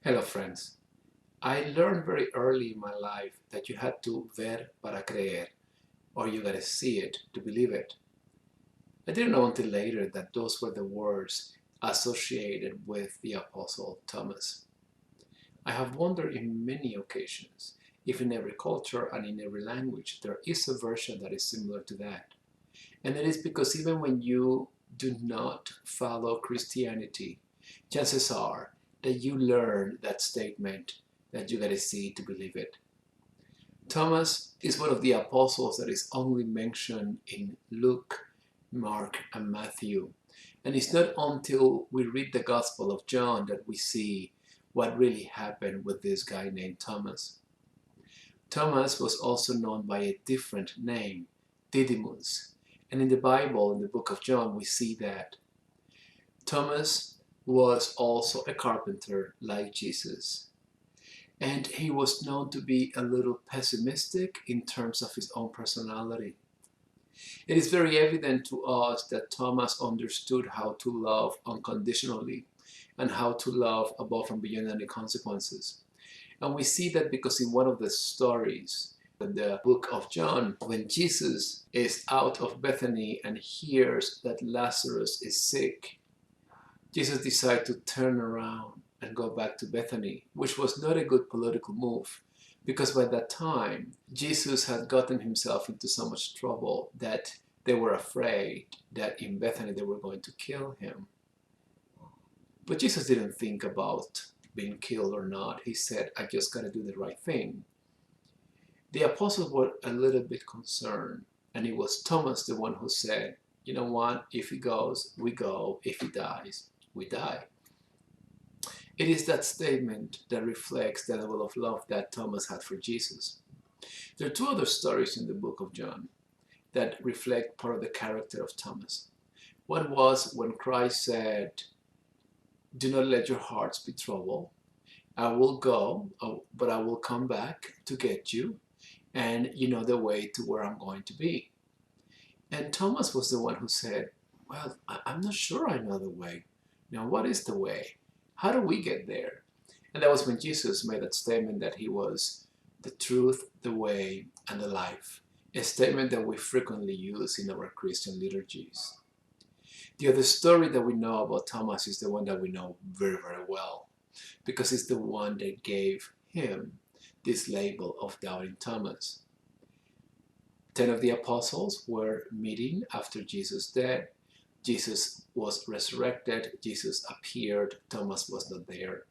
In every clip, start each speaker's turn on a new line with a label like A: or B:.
A: Hello friends. I learned very early in my life that you had to ver para creer, or you gotta see it to believe it. I didn't know until later that those were the words associated with the Apostle Thomas. I have wondered in many occasions if in every culture and in every language there is a version that is similar to that. And it is because even when you do not follow Christianity, chances are that you learn that statement that you gotta see to believe it. Thomas is one of the apostles that is only mentioned in Luke, Mark, and Matthew. And it's not until we read the Gospel of John that we see what really happened with this guy named Thomas. Thomas was also known by a different name, Didymus. And in the Bible, in the book of John, we see that Thomas was also a carpenter like Jesus. And he was known to be a little pessimistic in terms of his own personality. It is very evident to us that Thomas understood how to love unconditionally and how to love above and beyond any consequences. And we see that because in one of the stories in the book of John, when Jesus is out of Bethany and hears that Lazarus is sick, Jesus decides to turn around and go back to Bethany, which was not a good political move because by that time, Jesus had gotten himself into so much trouble that they were afraid that in Bethany they were going to kill him. But Jesus didn't think about being killed or not. He said, I just got to do the right thing. The apostles were a little bit concerned, and it was Thomas the one who said, you know what, if he goes, we go. If he dies, we die. It is that statement that reflects the level of love that Thomas had for Jesus. There are two other stories in the book of John that reflect part of the character of Thomas. One was when Christ said, do not let your hearts be troubled. I will go, but I will come back to get you, and you know the way to where I'm going to be. And Thomas was the one who said, well, I'm not sure I know the way. Now, what is the way? How do we get there? And that was when Jesus made that statement that he was the truth, the way, and the life. A statement that we frequently use in our Christian liturgies. The other story that we know about Thomas is the one that we know very, very well, because it's the one that gave him this label of doubting Thomas. 10 of the apostles were meeting after Jesus' death. Jesus was resurrected. Jesus appeared. Thomas was not there.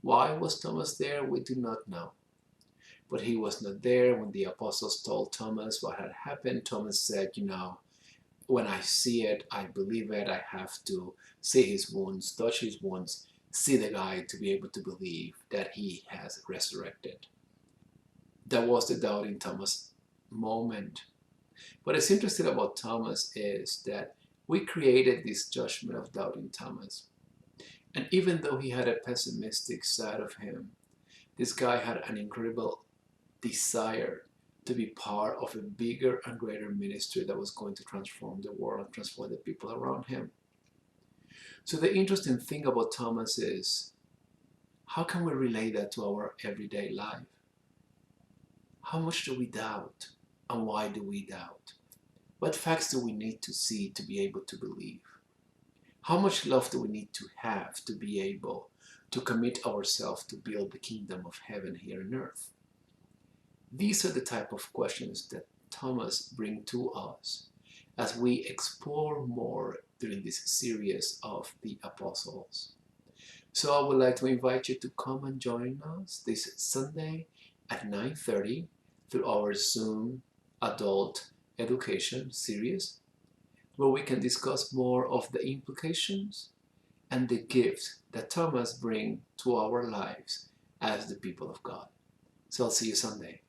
A: Why was Thomas there? We do not know. But he was not there when the apostles told Thomas what had happened. Thomas said, you know, when I see it, I believe it. I have to see his wounds, touch his wounds, see the guy to be able to believe that he has resurrected. That was the doubting Thomas moment. What is interesting about Thomas is that we created this judgment of doubting Thomas. And even though he had a pessimistic side of him, this guy had an incredible desire to be part of a bigger and greater ministry that was going to transform the world and transform the people around him. So the interesting thing about Thomas is, how can we relate that to our everyday life? How much do we doubt? And why do we doubt? What facts do we need to see to be able to believe? How much love do we need to have to be able to commit ourselves to build the kingdom of heaven here on earth? These are the type of questions that Thomas brings to us as we explore more during this series of the apostles. So I would like to invite you to come and join us this Sunday at 9:30 through our Zoom adult education series, where we can discuss more of the implications and the gifts that Thomas brings to our lives as the people of God. So I'll see you Sunday.